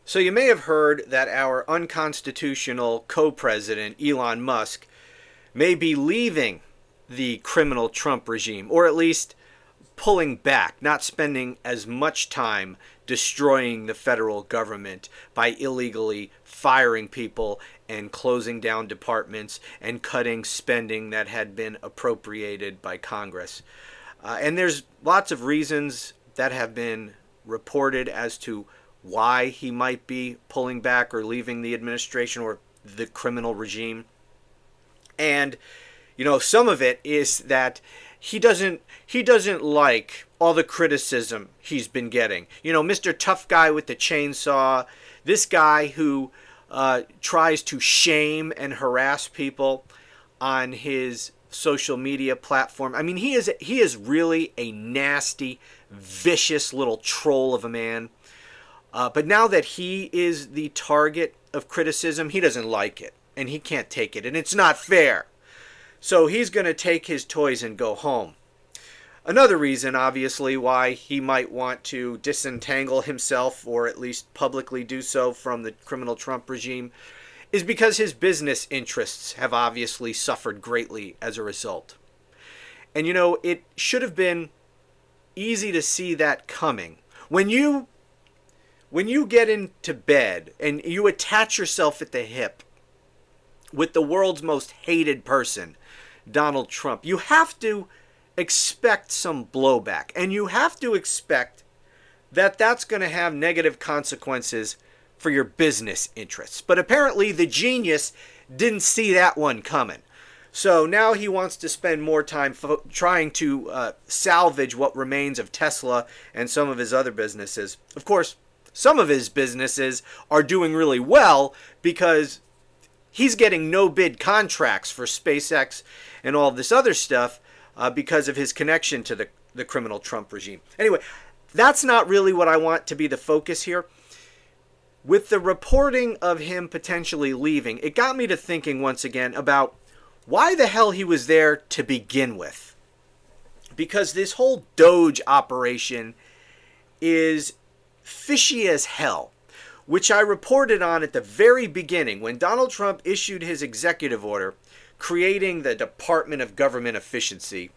So you may have heard that our unconstitutional co-president, Elon Musk, may be leaving the criminal Trump regime, or at least pulling back, not spending as much time destroying the federal government by illegally firing people and closing down departments and cutting spending that had been appropriated by Congress. And there's lots of reasons that have been reported as to why he might be pulling back or leaving the administration or the criminal regime. And some of it is that he doesn't like all the criticism he's been getting. Mr. Tough Guy with the chainsaw, this guy who tries to shame and harass people on his social media platform. I mean, he is really a nasty, vicious little troll of a man. But now that he is the target of criticism, he doesn't like it, and he can't take it, and it's not fair. So he's going to take his toys and go home. Another reason, obviously, why he might want to disentangle himself, or at least publicly do so, from the criminal Trump regime, is because his business interests have obviously suffered greatly as a result. And it should have been easy to see that coming. When you get into bed and you attach yourself at the hip with the world's most hated person, Donald Trump, you have to expect some blowback. And you have to expect that that's going to have negative consequences for your business interests. But apparently the genius didn't see that one coming. So now he wants to spend more time trying to salvage what remains of Tesla and some of his other businesses. Of course, some of his businesses are doing really well because he's getting no-bid contracts for SpaceX and all this other stuff because of his connection to the criminal Trump regime. Anyway, that's not really what I want to be the focus here. With the reporting of him potentially leaving, it got me to thinking once again about why the hell he was there to begin with. Because this whole DOGE operation is fishy as hell, which I reported on at the very beginning when Donald Trump issued his executive order creating the Department of Government Efficiency.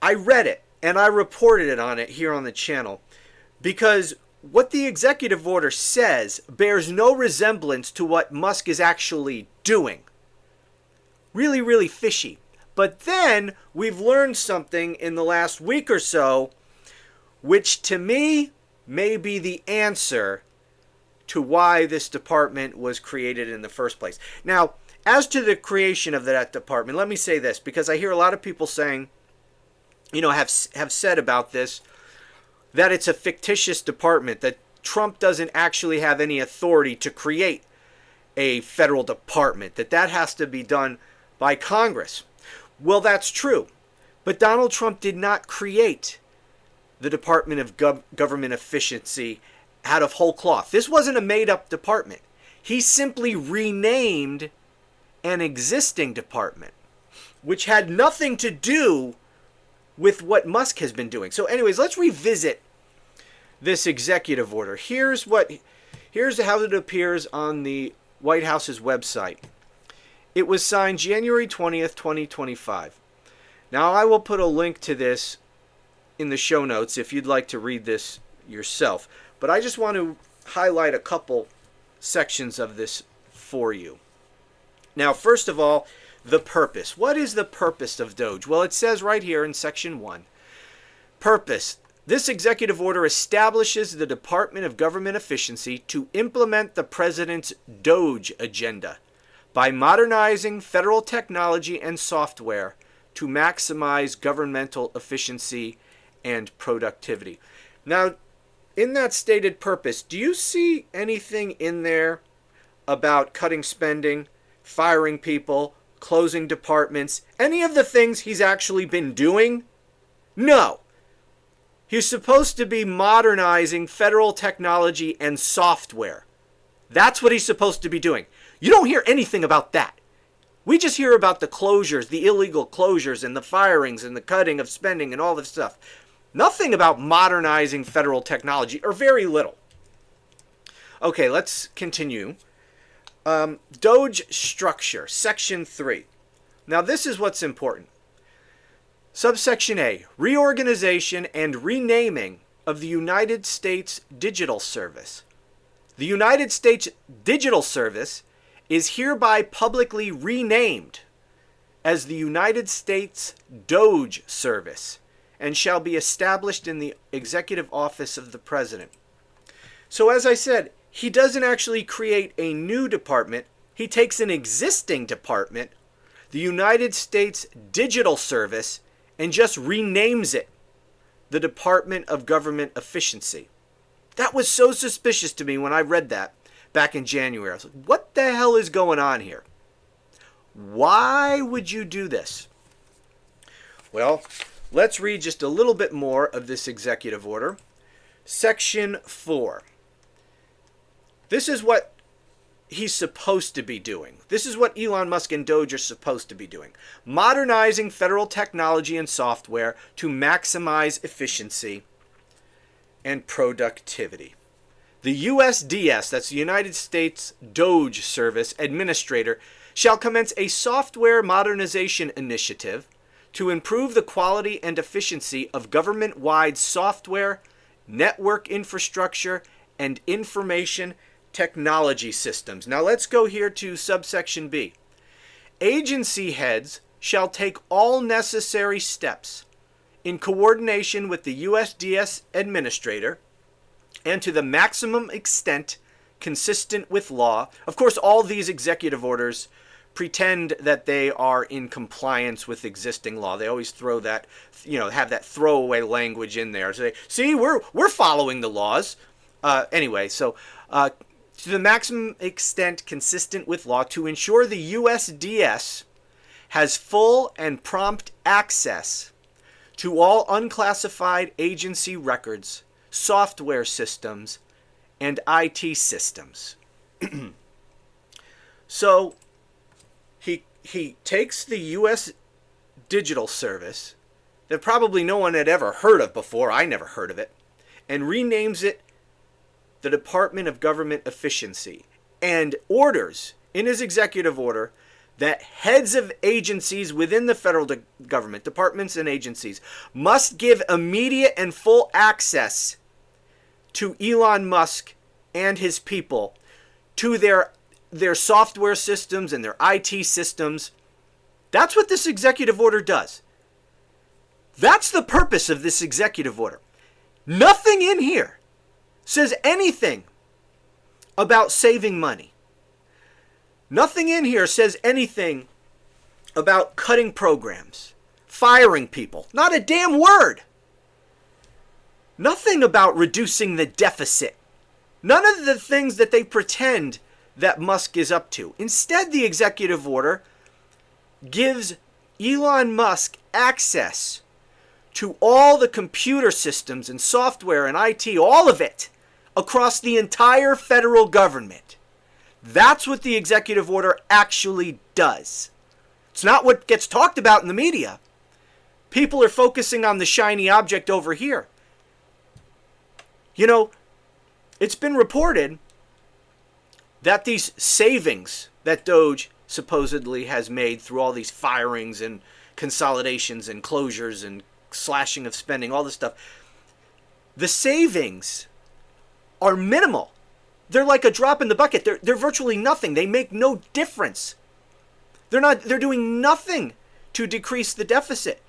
I read it and I reported it on it here on the channel because what the executive order says bears no resemblance to what Musk is actually doing. Really, really fishy. But then we've learned something in the last week or so, which to me may be the answer to why this department was created in the first place. Now, as to the creation of that department, let me say this, because I hear a lot of people saying, have said about this, that it's a fictitious department, that Trump doesn't actually have any authority to create a federal department, that has to be done by Congress. Well, that's true. But Donald Trump did not create the Department of Government Efficiency out of whole cloth. This wasn't a made-up department. He simply renamed an existing department, which had nothing to do with what Musk has been doing. So anyways, let's revisit this executive order. Here's how it appears on the White House's website. It was signed January 20th, 2025. Now, I will put a link to this in the show notes if you'd like to read this yourself. But I just want to highlight a couple sections of this for you. Now, first of all, the purpose. What is the purpose of DOGE? Well, it says right here in Section 1, Purpose. This executive order establishes the Department of Government Efficiency to implement the President's DOGE agenda by modernizing federal technology and software to maximize governmental efficiency and productivity. Now, in that stated purpose, do you see anything in there about cutting spending, firing people, closing departments, any of the things he's actually been doing? No. He's supposed to be modernizing federal technology and software. That's what he's supposed to be doing. You don't hear anything about that. We just hear about the closures, the illegal closures and the firings and the cutting of spending and all this stuff. Nothing about modernizing federal technology, or very little. Okay, let's continue. DOGE structure, section 3. Now this is what's important. Subsection A, reorganization and renaming of the United States Digital Service. The United States Digital Service is hereby publicly renamed as the United States DOGE Service and shall be established in the Executive Office of the President. So as I said, he doesn't actually create a new department. He takes an existing department, the United States Digital Service, and just renames it the Department of Government Efficiency. That was so suspicious to me when I read that back in January. I was like, what the hell is going on here? Why would you do this? Well, let's read just a little bit more of this executive order. Section 4. This is what he's supposed to be doing. This is what Elon Musk and DOGE are supposed to be doing. Modernizing federal technology and software to maximize efficiency and productivity. The USDS, that's the United States DOGE Service Administrator, shall commence a software modernization initiative to improve the quality and efficiency of government-wide software, network infrastructure, and information technology systems. Now let's go here to subsection B. Agency heads shall take all necessary steps in coordination with the USDS administrator and to the maximum extent consistent with law. Of course, all these executive orders pretend that they are in compliance with existing law. They always throw that, have that throwaway language in there. Say, see, we're following the laws. Anyway, so to the maximum extent consistent with law to ensure the USDS has full and prompt access to all unclassified agency records, software systems, and IT systems. So he takes the U.S. Digital Service that probably no one had ever heard of before, I never heard of it, and renames it the Department of Government Efficiency, and orders in his executive order that heads of agencies within the federal government, departments and agencies, must give immediate and full access to Elon Musk and his people to their software systems and their IT systems. That's what this executive order does. That's the purpose of this executive order. Nothing in here says anything about saving money. Nothing in here says anything about cutting programs, firing people. Not a damn word. Nothing about reducing the deficit. None of the things that they pretend that Musk is up to. Instead, the executive order gives Elon Musk access to all the computer systems and software and IT, all of it, across the entire federal government. That's what the executive order actually does. It's not what gets talked about in the media. People are focusing on the shiny object over here. It's been reported that these savings that DOGE supposedly has made through all these firings and consolidations and closures and slashing of spending, all this stuff, the savings are minimal. They're like a drop in the bucket. They're virtually nothing. They make no difference. They're doing nothing to decrease the deficit.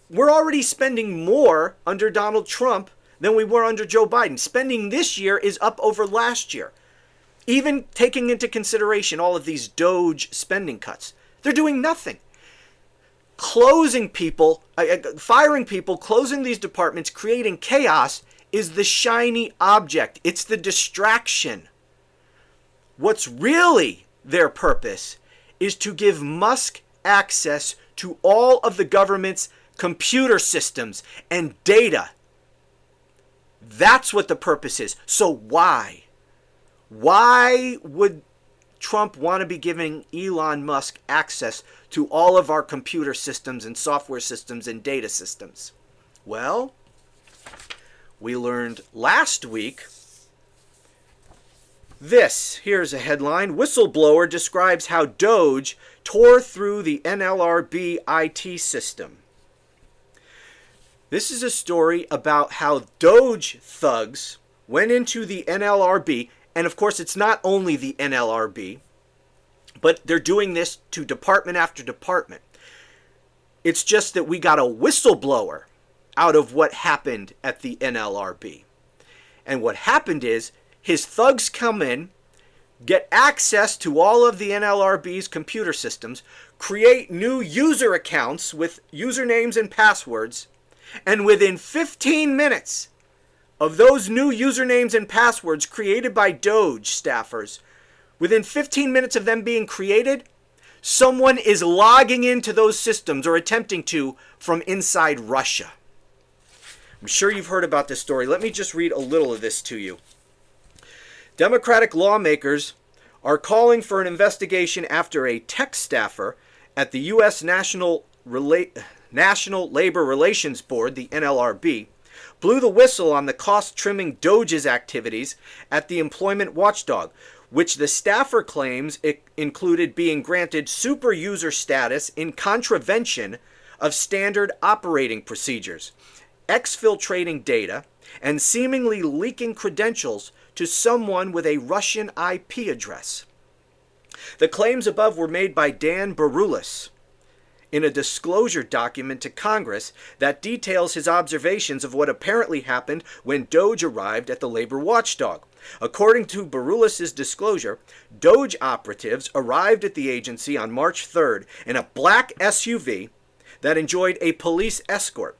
We're already spending more under Donald Trump than we were under Joe Biden. Spending this year is up over last year. Even taking into consideration all of these DOGE spending cuts. They're doing nothing. Closing people, firing people, closing these departments, creating chaos is the shiny object. It's the distraction. What's really their purpose is to give Musk access to all of the government's computer systems and data. That's what the purpose is. So why? Why would Trump want to be giving Elon Musk access to all of our computer systems and software systems and data systems? Well, we learned last week Here's a headline. Whistleblower describes how DOGE tore through the NLRB IT system. This is a story about how DOGE thugs went into the NLRB, and of course it's not only the NLRB, but they're doing this to department after department. It's just that we got a whistleblower out of what happened at the NLRB. And what happened is his thugs come in, get access to all of the NLRB's computer systems, create new user accounts with usernames and passwords, and within 15 minutes of those new usernames and passwords created by DOGE staffers, within 15 minutes of them being created, someone is logging into those systems or attempting to from inside Russia. I'm sure you've heard about this story. Let me just read a little of this to you. Democratic lawmakers are calling for an investigation after a tech staffer at the U.S. National Labor Relations Board, the NLRB, blew the whistle on the cost-trimming DOGE's activities at the employment watchdog, which the staffer claims it included being granted super user status in contravention of standard operating procedures, exfiltrating data, and seemingly leaking credentials to someone with a Russian IP address. The claims above were made by Dan Baroulis in a disclosure document to Congress that details his observations of what apparently happened when DOGE arrived at the labor watchdog. According to Baroulis' disclosure, DOGE operatives arrived at the agency on March 3rd in a black SUV that enjoyed a police escort.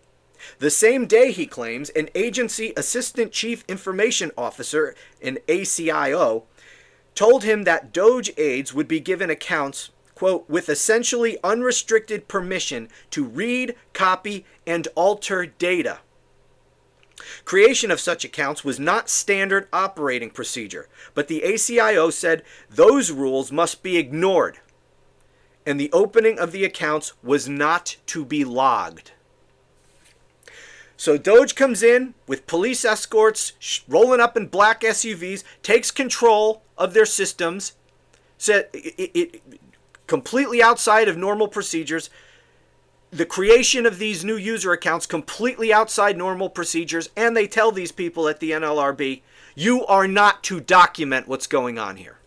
The same day, he claims, an agency assistant chief information officer, an ACIO, told him that DOGE aides would be given accounts, quote, with essentially unrestricted permission to read, copy, and alter data. Creation of such accounts was not standard operating procedure, but the ACIO said those rules must be ignored, and the opening of the accounts was not to be logged. So DOGE comes in with police escorts rolling up in black SUVs, takes control of their systems, said it completely outside of normal procedures. The creation of these new user accounts completely outside normal procedures, and they tell these people at the NLRB, you are not to document what's going on here.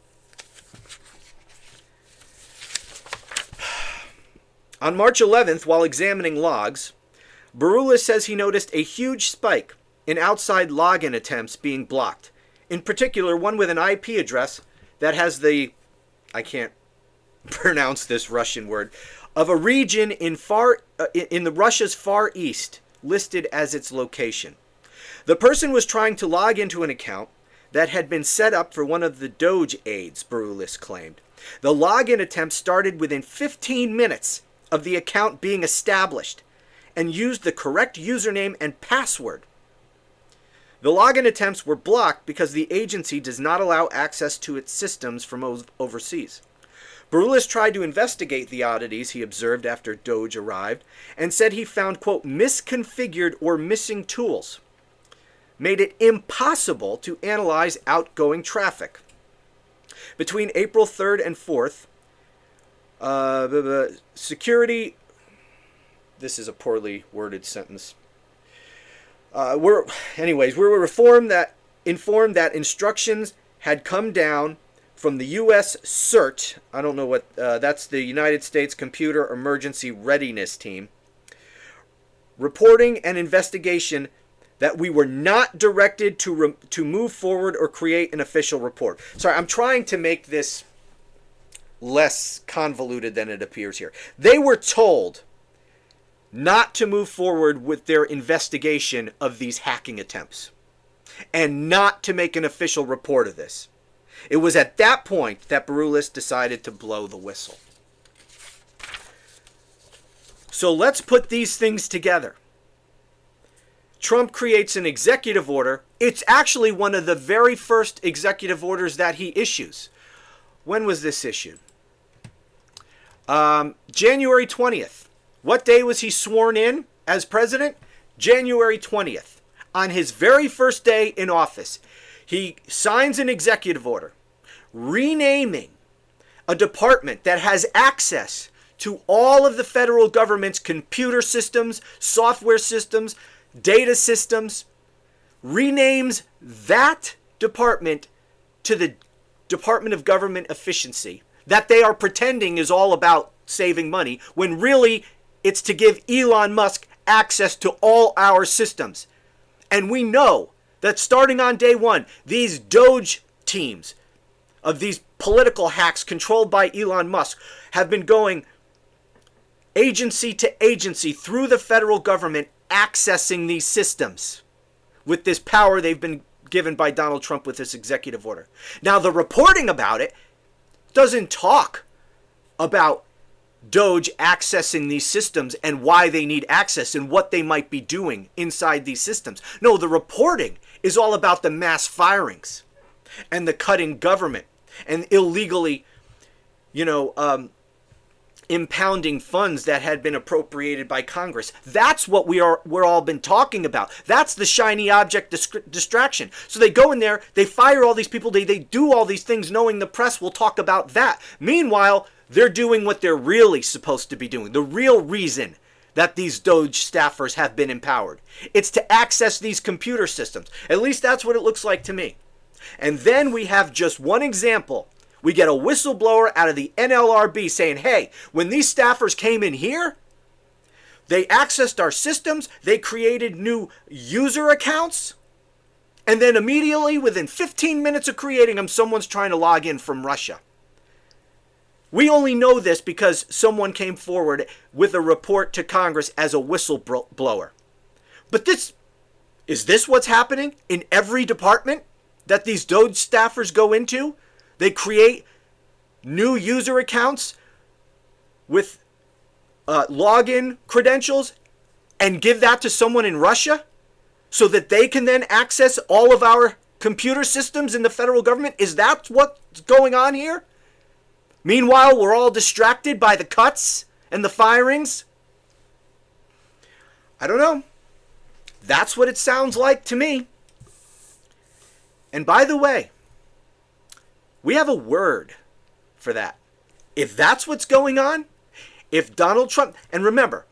On March 11th, while examining logs, Baroulis says he noticed a huge spike in outside login attempts being blocked. In particular, one with an IP address that has the, I can't pronounce this Russian word, of a region in the Russia's Far East listed as its location. The person was trying to log into an account that had been set up for one of the DOGE aides, Baroulis claimed. The login attempt started within 15 minutes of the account being established and used the correct username and password. The login attempts were blocked because the agency does not allow access to its systems from overseas. Baroulis tried to investigate the oddities he observed after DOGE arrived and said he found, quote, misconfigured or missing tools, made it impossible to analyze outgoing traffic. Between April 3rd and 4th, security... This is a poorly worded sentence. We were informed that instructions had come down from the U.S. CERT. I don't know what that's the United States Computer Emergency Readiness Team, reporting an investigation that we were not directed to move forward or create an official report. Sorry, I'm trying to make this less convoluted than it appears here. They were told not to move forward with their investigation of these hacking attempts and not to make an official report of this. It was at that point that Baroulis decided to blow the whistle. So let's put these things together. Trump creates an executive order. It's actually one of the very first executive orders that he issues. When was this issued? January 20th. What day was he sworn in as president? January 20th. On his very first day in office, he signs an executive order renaming a department that has access to all of the federal government's computer systems, software systems, data systems, renames that department to the Department of Government Efficiency, that they are pretending is all about saving money, when really it's to give Elon Musk access to all our systems. And we know that starting on day one, these DOGE teams of these political hacks controlled by Elon Musk have been going agency to agency through the federal government, accessing these systems with this power they've been given by Donald Trump with this executive order. Now, the reporting about it doesn't talk about DOGE accessing these systems and why they need access and what they might be doing inside these systems. No, the reporting is all about the mass firings and the cutting government and illegally, impounding funds that had been appropriated by Congress. That's what we're all been talking about. That's the shiny object distraction. So they go in there, they fire all these people, they do all these things knowing the press will talk about that. Meanwhile, they're doing what they're really supposed to be doing. The real reason that these DOGE staffers have been empowered. It's to access these computer systems. At least that's what it looks like to me. And then we have just one example. We get a whistleblower out of the NLRB saying, hey, when these staffers came in here, they accessed our systems, they created new user accounts, and then immediately, within 15 minutes of creating them, someone's trying to log in from Russia. We only know this because someone came forward with a report to Congress as a whistleblower. But is this what's happening in every department that these DOGE staffers go into? They create new user accounts with login credentials and give that to someone in Russia so that they can then access all of our computer systems in the federal government? Is that what's going on here? Meanwhile, we're all distracted by the cuts and the firings? I don't know. That's what it sounds like to me. And by the way, we have a word for that. If that's what's going on, if Donald Trump, and remember,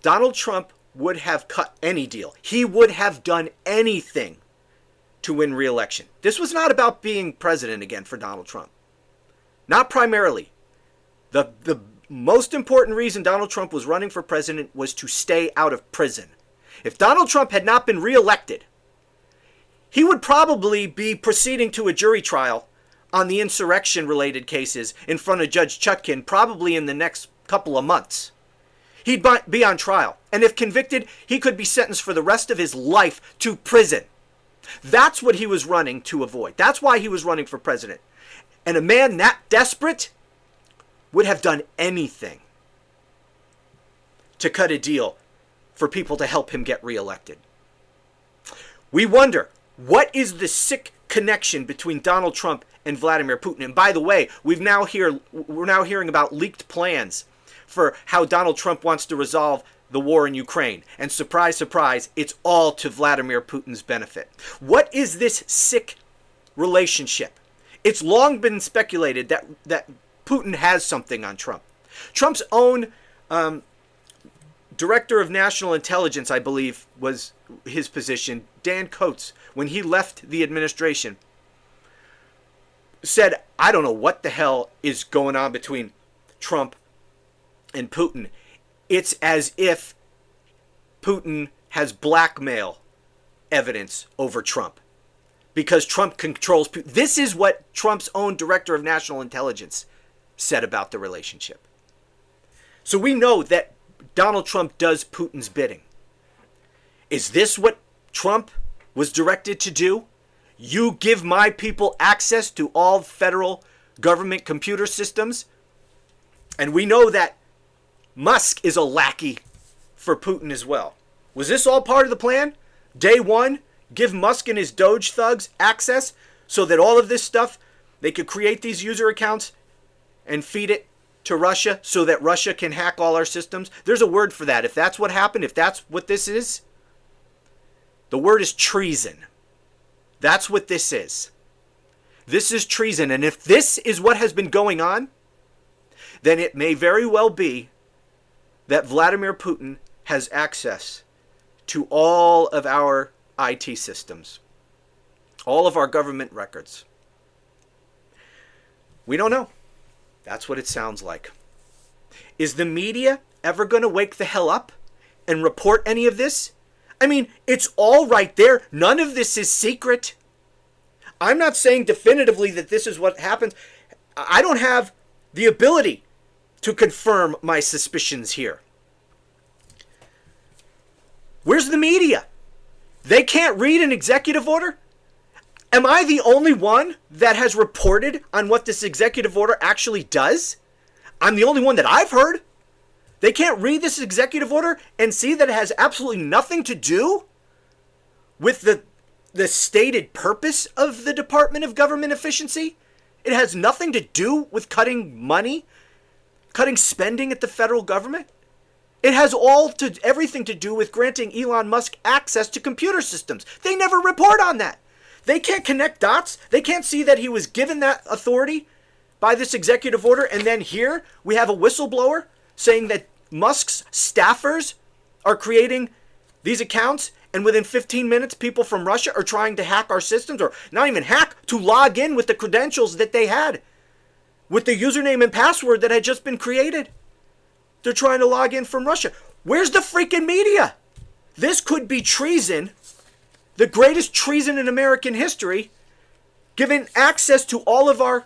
Donald Trump would have cut any deal. He would have done anything to win re-election. This was not about being president again for Donald Trump. Not primarily. The most important reason Donald Trump was running for president was to stay out of prison. If Donald Trump had not been re-elected, he would probably be proceeding to a jury trial on the insurrection-related cases in front of Judge Chutkin probably in the next couple of months. He'd be on trial. And if convicted, he could be sentenced for the rest of his life to prison. That's what he was running to avoid. That's why he was running for president. And a man that desperate would have done anything to cut a deal for people to help him get reelected. We wonder, what is the sick connection between Donald Trump and Vladimir Putin? And by the way, we're now hearing about leaked plans for how Donald Trump wants to resolve the war in Ukraine. And surprise, surprise, it's all to Vladimir Putin's benefit. What is this sick relationship? It's long been speculated that Putin has something on Trump. Trump's own Director of National Intelligence, I believe, was his position, Dan Coates, when he left the administration, said, I don't know what the hell is going on between Trump and Putin. It's as if Putin has blackmail evidence over Trump because Trump controls Putin. This is what Trump's own Director of National Intelligence said about the relationship. So we know that Donald Trump does Putin's bidding. Is this what Trump was directed to do? You give my people access to all federal government computer systems? And we know that Musk is a lackey for Putin as well. Was this all part of the plan? Day one, give Musk and his Doge thugs access so that all of this stuff, they could create these user accounts and feed it to Russia so that Russia can hack all our systems? There's a word for that. If that's what happened, if that's what this is, the word is treason. That's what this is. This is treason. And if this is what has been going on, then it may very well be that Vladimir Putin has access to all of our IT systems, all of our government records. We don't know. That's what it sounds like. Is the media ever going to wake the hell up and report any of this? I mean, it's all right there. None of this is secret. I'm not saying definitively that this is what happens. I don't have the ability to confirm my suspicions here. Where's the media? They can't read an executive order? Am I the only one that has reported on what this executive order actually does? I'm the only one that I've heard. They can't read this executive order and see that it has absolutely nothing to do with the stated purpose of the Department of Government Efficiency. It has nothing to do with cutting money, cutting spending at the federal government. It has everything to do with granting Elon Musk access to computer systems. They never report on that. They can't connect dots. They can't see that he was given that authority by this executive order. And then here we have a whistleblower saying that Musk's staffers are creating these accounts. And within 15 minutes, people from Russia are trying to hack our systems, or not even hack, to log in with the credentials that they had, with the username and password that had just been created. They're trying to log in from Russia. Where's the freaking media? This could be treason, the greatest treason in American history, giving access to all of our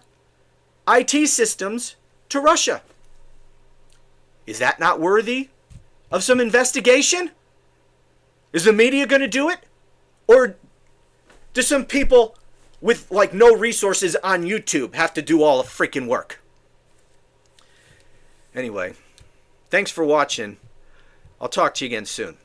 IT systems to Russia. Is that not worthy of some investigation? Is the media going to do it? Or do some people with like no resources on YouTube have to do all the freaking work? Anyway, thanks for watching. I'll talk to you again soon.